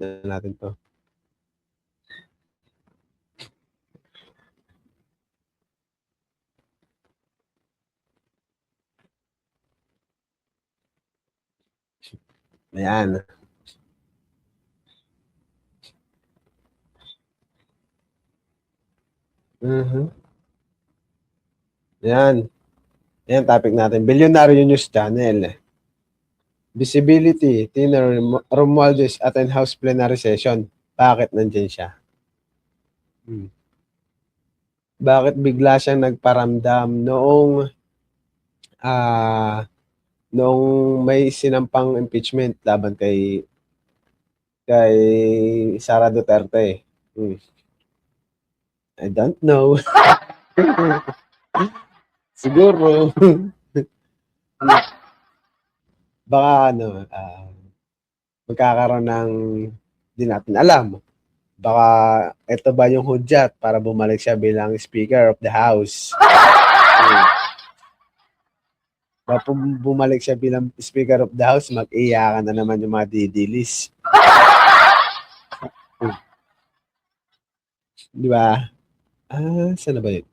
natin to. Ayan. Ayan. Ayan, topic natin. Bilyonaryo News Channel. Visibility, Tina Romualdez attend House plenary session. Bakit nandyan siya? Bakit bigla siyang nagparamdam noong may sinampang impeachment laban kay Sara Duterte? I don't know. Siguro. Baka magkakaroon ng di natin alam. Baka ito ba yung hudyat para bumalik siya bilang Speaker of the House? Baka bumalik siya bilang Speaker of the House, mag-iyakan na naman yung mga didilis. Di ba? Saan na ba yun?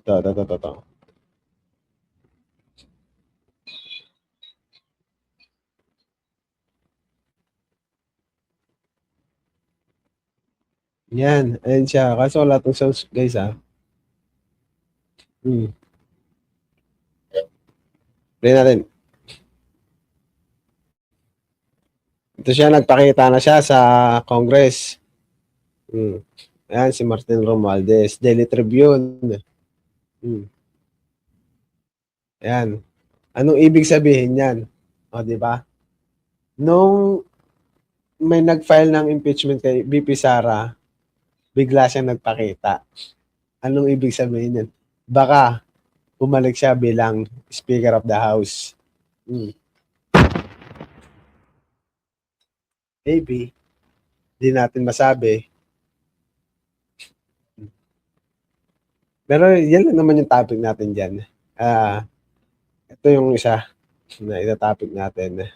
Ito. Yan, ayan siya. Kaso wala itong sounds, guys, Play natin. Ito siya, nagpakita na siya sa Congress. Ayan, si Martin Romualdez. Daily Tribune. Ayan. Anong ibig sabihin yan? O, di ba? Nung may nag-file ng impeachment kay VP Sara, bigla siyang nagpakita. Anong ibig sabihin yan? Baka bumalik siya bilang Speaker of the House. Maybe. Hindi natin masabi. Pero yan lang naman yung topic natin dyan. Ito yung isa na ita-topic natin.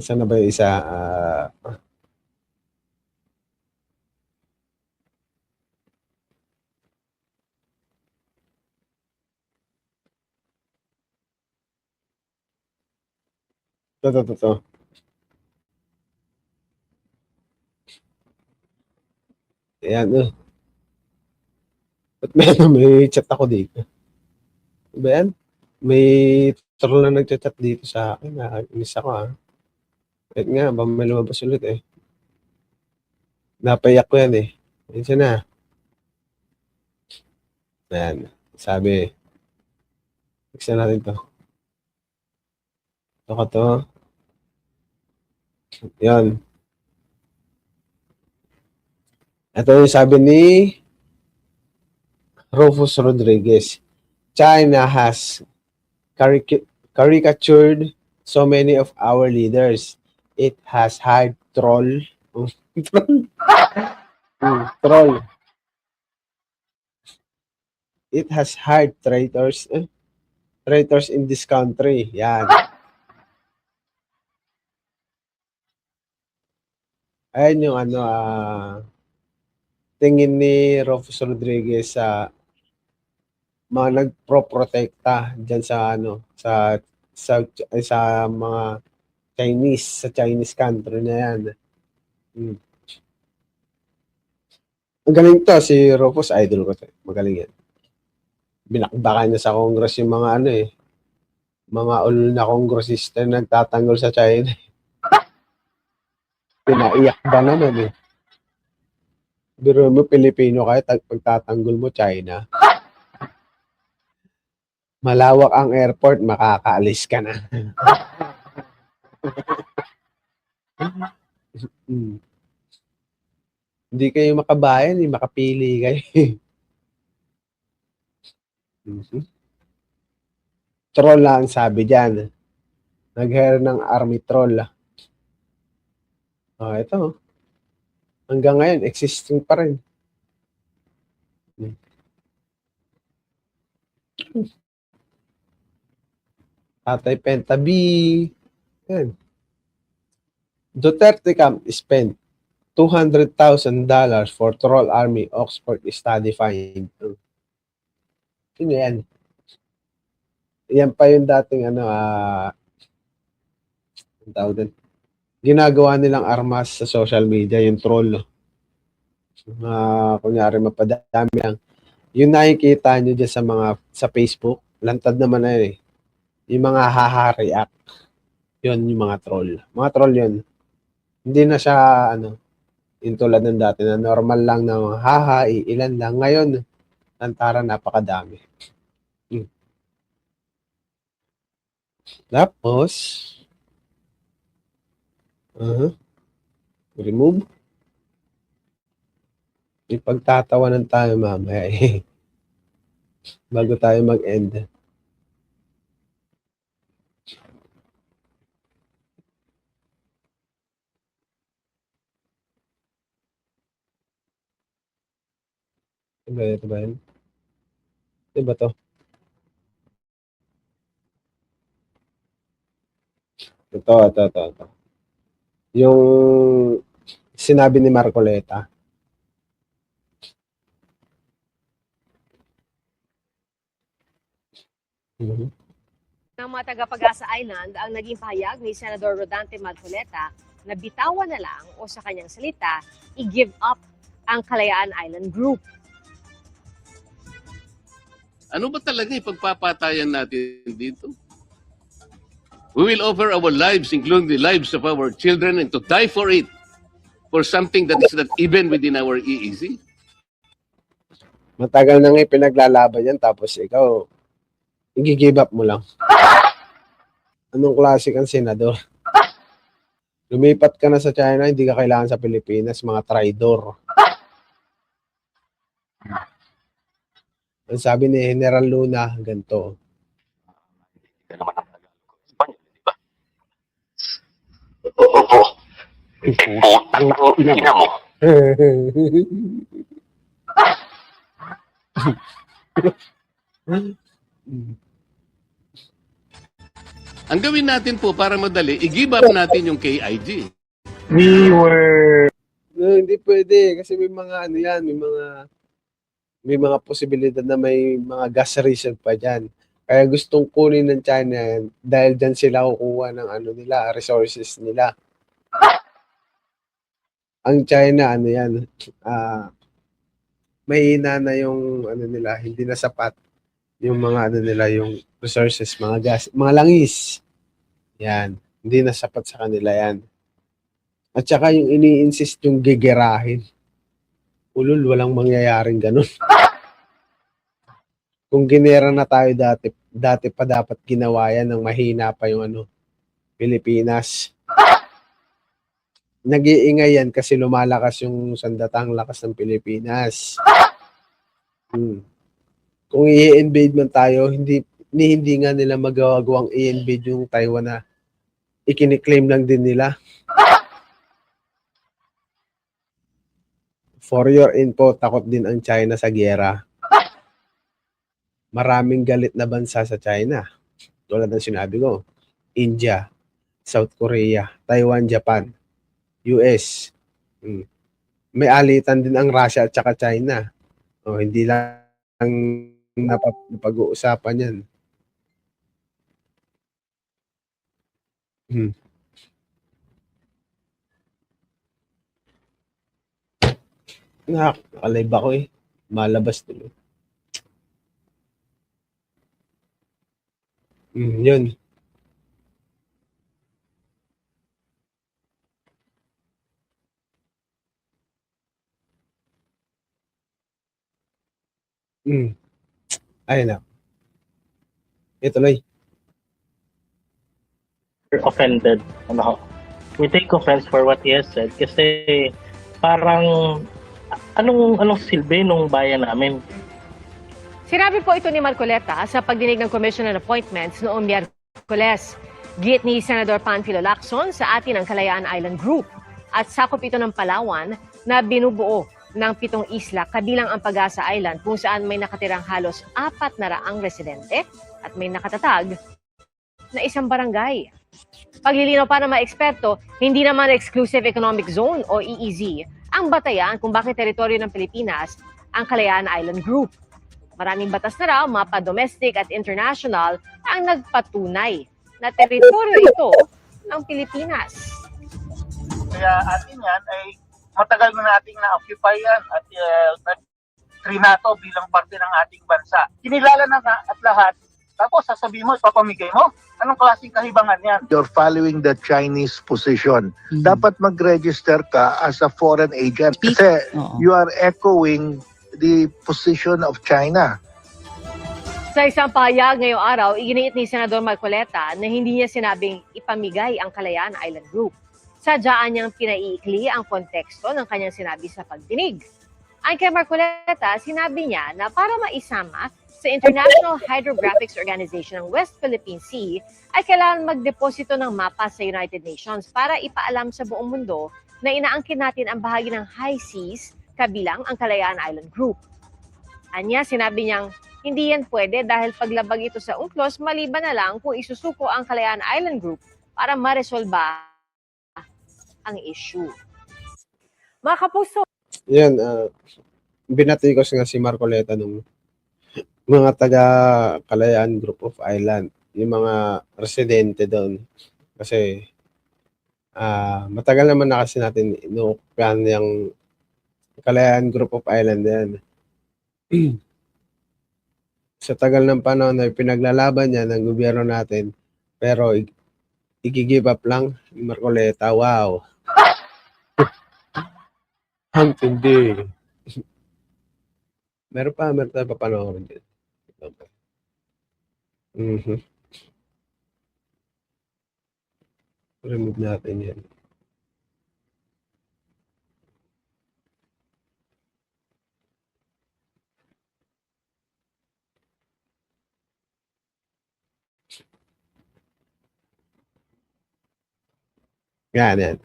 Saan na ba yung isa? Ito. Ayan, Ba't may chat ako dito? Ba yan? May troll na nagchat dito sa akin. Inis ako Wait nga, ba may lumabas ulit Napayak ko yan Ayan siya na. Ayan. Sabi, fix na natin to. Ito ka to. Yan. Ito yung sabi ni Rufus Rodriguez. China has caricatured so many of our leaders. It has hired troll. Troll. It has hired traitors. Traitors in this country. Yan. Ayan yung tingin ni Rufus Rodriguez sa mga nagproprotekta diyan sa mga sa Chinese country na yan. Ang galing to, si Rufus, idol ko to. Magaling yan. Binakbakan niya sa Congress yung mga mga ulol na kongresista na nagtatanggol sa China. Pinaiyak ba naman Biro mo, Pilipino kahit pagtatanggol mo China. Malawak ang airport, makakaalis ka na. Hindi kayo makabayan, makapili kayo. Troll lang sabi dyan. Nag-hire ng army troll. Ito. Hanggang ngayon, existing pa rin. Tatay Pentabi. Yan. Duterte camp spent $200,000 for troll army Oxford study find. Sino yan? Yan pa yung dating ang tawag din. Ginagawa nilang armas sa social media, yung troll. Kunyari mapadami lang. Yung nakikita nyo dyan sa Facebook, lantad naman na yun eh. Yung mga haha-react. Yun yung mga troll. Mga troll yun. Hindi na siya, yung tulad ng dati na normal lang na haha, ilan lang. Ngayon, tantara napakadami. Tapos, remove. Ipagtatawanan tayo mamaya eh. Bago tayo mag-end. Ito ba yun? Diba to? Ito. Yung sinabi ni Marcoleta. Ng mga taga-Pag-asa Island ang naging pahayag ni Senador Rodante Marcoleta na bitawan na lang o sa kanyang salita, i-give up ang Kalayaan Island Group. Ano ba talaga ipagpapatayan natin dito? We will offer our lives, including the lives of our children, and to die for it, for something that is not even within our EEZ. Matagal na nga pinaglalaban yan, tapos ikaw, i-give up mo lang. Anong klase kang senador? Lumipat ka na sa China, hindi ka kailangan sa Pilipinas, mga traidor. Ang sabi ni General Luna, ganito. Hindi naman ang Tagalog ko, Espanyol, di ba? Putang ina mo. Ang gawin natin po para madali, i-give up natin yung KIG. No, hindi pwede kasi may mga may mga posibilidad na may mga gas reserve pa dyan. Kaya gustong kunin ng China yan dahil dyan sila kukuha ng resources nila. Ang China, mahina na yung nila, hindi na sapat yung mga yung resources, mga gas, mga langis. Yan, hindi na sapat sa kanila yan. At saka yung ini-insist yung gigerahin. Ulul, walang mangyayaring ganun. Kung ginera na tayo dati pa dapat ginawa yan ng mahina pa yung Pilipinas. Nag-iingay yan kasi lumalakas yung sandatang lakas ng Pilipinas. Kung i-invade man tayo, hindi nga nila magawang i-invade yung Taiwan na ikiniklaim lang din nila. For your info, takot din ang China sa giyera. Maraming galit na bansa sa China. Tulad ng sinabi ko, India, South Korea, Taiwan, Japan, US. May alitan din ang Russia at saka China. Hindi lang napag-uusapan yan. Nakalive ako eh. Malabas tuloy. Yun. Ayun na. Ituloy. Offended. We take offense for what he has said kasi parang anong silbi nung bayan namin? Sinabi po ito ni Marcoleta sa pagdinig ng Commission on Appointments noong Miyerkules. Git ni Senador Panfilo Lacson sa atin ang Kalayaan Island Group. at sakop ito ng Palawan na binubuo ng 7 isla kabilang ang Pag-asa Island kung saan may nakatirang halos 400 residente at may nakatatag na isang barangay. Paglilinaw pa ng mga eksperto, hindi naman Exclusive Economic Zone o EEZ ang batayan kung bakit teritoryo ng Pilipinas ang Kalayaan Island Group. Maraming batas na raw, mapa domestic at international, ang nagpatunay na teritoryo ito ng Pilipinas. Kaya atin yan ay matagal na nating na-occupy yan at trinato bilang parte ng ating bansa. Kinilala na at lahat, tapos sasabihin mo, ipapamigay mo? Anong klaseng kahibangan yan? You're following the Chinese position. Dapat mag-register ka as a foreign agent kasi you are echoing the position of China. Sa isang pahayag ngayong araw, iginiit ni Senador Marcoleta na hindi niya sinabing ipamigay ang Kalayaan Island Group. Sadyaan niyang pinaiikli ang konteksto ng kanyang sinabi sa pagdinig. Ayon kay Marcoleta, sinabi niya na para maisama sa International Hydrographic Organization ng West Philippine Sea ay kailangan magdeposito ng mapa sa United Nations para ipaalam sa buong mundo na inaangkin natin ang bahagi ng high seas kabilang ang Kalayaan Island Group. Anya, sinabi niyang hindi yan pwede dahil paglabag ito sa UNCLOS, maliban na lang kung isusuko ang Kalayaan Island Group para maresolba ang issue. Mga kapuso, Yan, binatikos nga si Marcoleta nung mga taga Kalayaan Group of Island, yung mga residente doon. Kasi matagal naman na kasi natin inuukan yung Kalayaan Group of Island yan. Sa tagal ng panahon na pinaglalaban niya ng gobyerno natin, pero i-give up lang ni Marcoleta. Wow! Ang tindi. Meron tayo papanoorin din. Remove natin yan. Yan.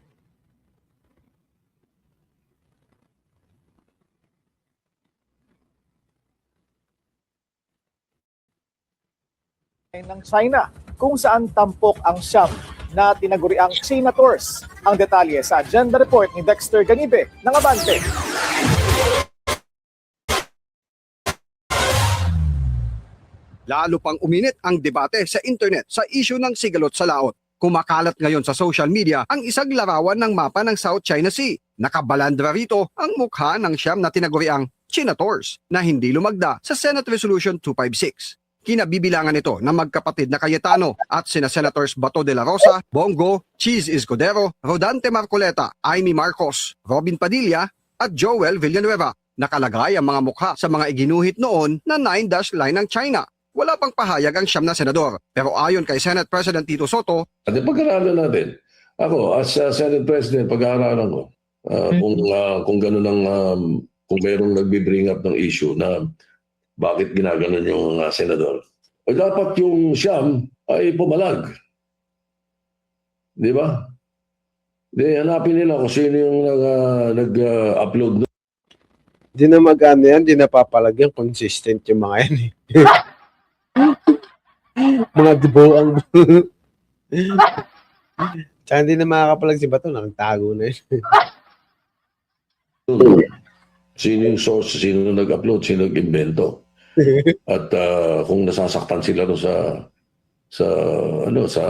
ng China kung saan tampok ang siyam na tinaguriang senators. Ang detalye sa agenda report ni Dexter Ganibe ng Abante. Lalo pang uminit ang debate sa internet sa isyu ng sigalot sa laot. Kumakalat ngayon sa social media ang isang larawan ng mapa ng South China Sea. Nakabalandra rito ang mukha ng siyam na tinaguriang senators na hindi lumagda sa Senate Resolution 256. Kinabibilangan ito ng magkapatid na Cayetano at sina Senators Bato de la Rosa, Bongo, Cheese Escudero, Rodante Marcoleta, Amy Marcos, Robin Padilla at Joel Villanueva. Nakalagay ang mga mukha sa mga iginuhit noon na 9-dash line ng China. Wala pang pahayag ang siyam na senador. Pero ayon kay Senate President Tito Soto, at pag-aralan natin. Ako, as Senate President, pag-aaralan ko kung gano'n ang kung mayroong nagbi-bring up ng issue na bakit ginaganon yung senador. O dapat yung siyam ay pumalag. Di ba? Di, hanapin nila kung sino yung nag-upload. Di na mag-ano yan, di napapalagyan. Consistent yung mga yan eh. Mga dubuang. Tsaka hindi na makakapalag si Bato, nagtago na yun. Sino yung source, sino nag-upload, sino nag-invento. At kung nasasaktan sila no sa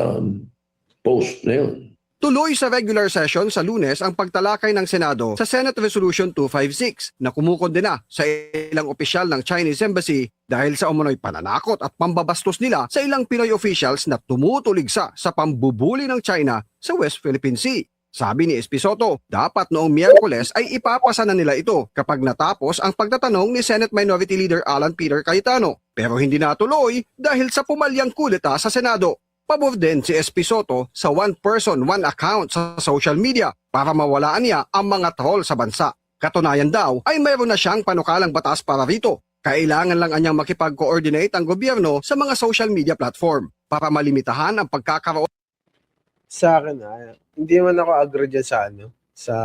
post na yun. tuloy sa regular session sa Lunes ang pagtalakay ng Senado sa Senate Resolution 256 na kumukondena sa ilang opisyal ng Chinese Embassy dahil sa umunoy pananakot at pambabastos nila sa ilang Pinoy officials na tumutuligsa sa pambubuli ng China sa West Philippine Sea. Sabi ni Espisoto, dapat noong Miyerkules ay ipapasa na nila ito kapag natapos ang pagtatanong ni Senate Minority Leader Alan Peter Cayetano. Pero hindi natuloy dahil sa pumalyang kudeta sa Senado. Pabor din si Espisoto sa one person, one account sa social media para mawalaan niya ang mga troll sa bansa. Katunayan daw ay mayroon na siyang panukalang batas para rito. Kailangan lang anyang makipag-coordinate ang gobyerno sa mga social media platform para malimitahan ang pagkakaroon. Sa akin, hindi man ako agree dyan sa sa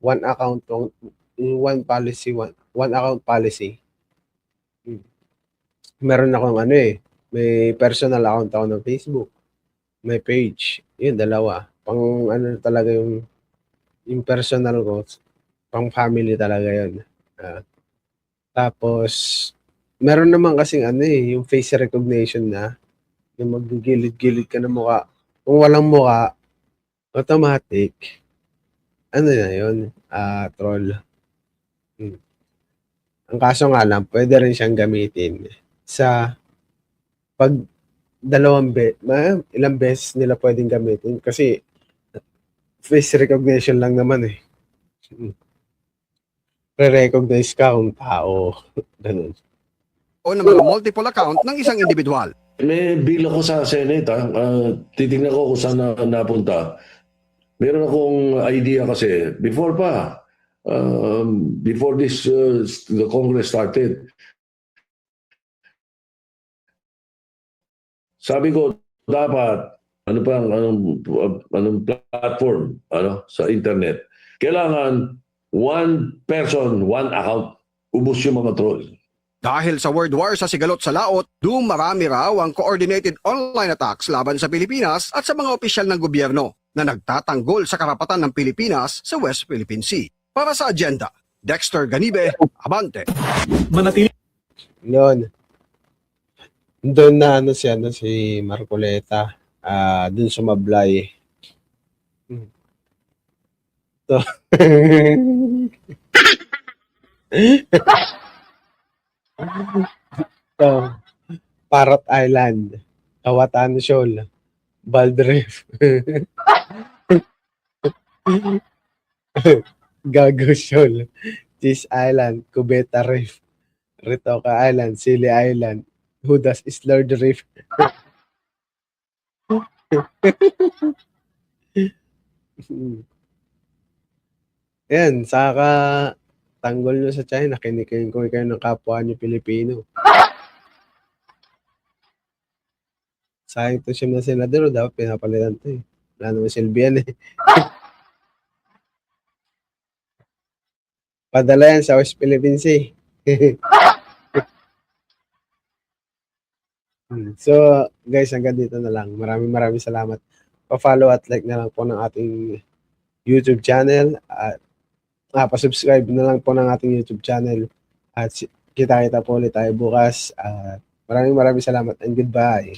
one account, one policy, one account policy. Meron akong may personal account ako ng Facebook, may page, yun, dalawa. Pang talaga yung personal ko, pang family talaga yun. Tapos, meron naman kasing yung face recognition na, yung maggigilid-gilid ka ng mukha. Kung walang mukha, automatic, na yun, troll. Ang kaso nga lang, pwede rin siyang gamitin sa pag ilang beses nila pwedeng gamitin kasi face recognition lang naman eh. Re-recognize ka kung tao. Ganun. O ng mga multiple account ng isang individual. May bill ako sa Senate. Titingnan ko kung saan napunta. Meron akong idea kasi before this the Congress started. Sabi ko dapat anong platform sa internet. Kailangan one person, one account. Ubos yung mga troll. Dahil sa word war sa sigalot sa laot, dumarami raw ang coordinated online attacks laban sa Pilipinas at sa mga opisyal ng gobyerno na nagtatanggol sa karapatan ng Pilipinas sa West Philippine Sea. Para sa agenda, Dexter Ganibe, Abante. Manatili Yun. Doon na si Marcoleta, doon sumablay. So, so, Parrot Island, Kawatan Shoal, Bald Reef, Gago Shoal, Cheese Island, Cubeta Reef, Ritoka Island, Silly Island, Judas Slurred Reef. Yan, saka tanggol nyo sa China, kinikin ko kayo ng kapwa nyo Pilipino. Sayang to siya na senador, dapat pinapalitan to eh. Wala naman silbihan eh. Padala yan sa West Philippine Sea. So, guys, hanggang dito na lang. Maraming salamat. Pa-follow at like na lang po ng ating YouTube channel at pa-subscribe na lang po ng ating YouTube channel at kita-kita po ulit tayo bukas at maraming salamat and goodbye.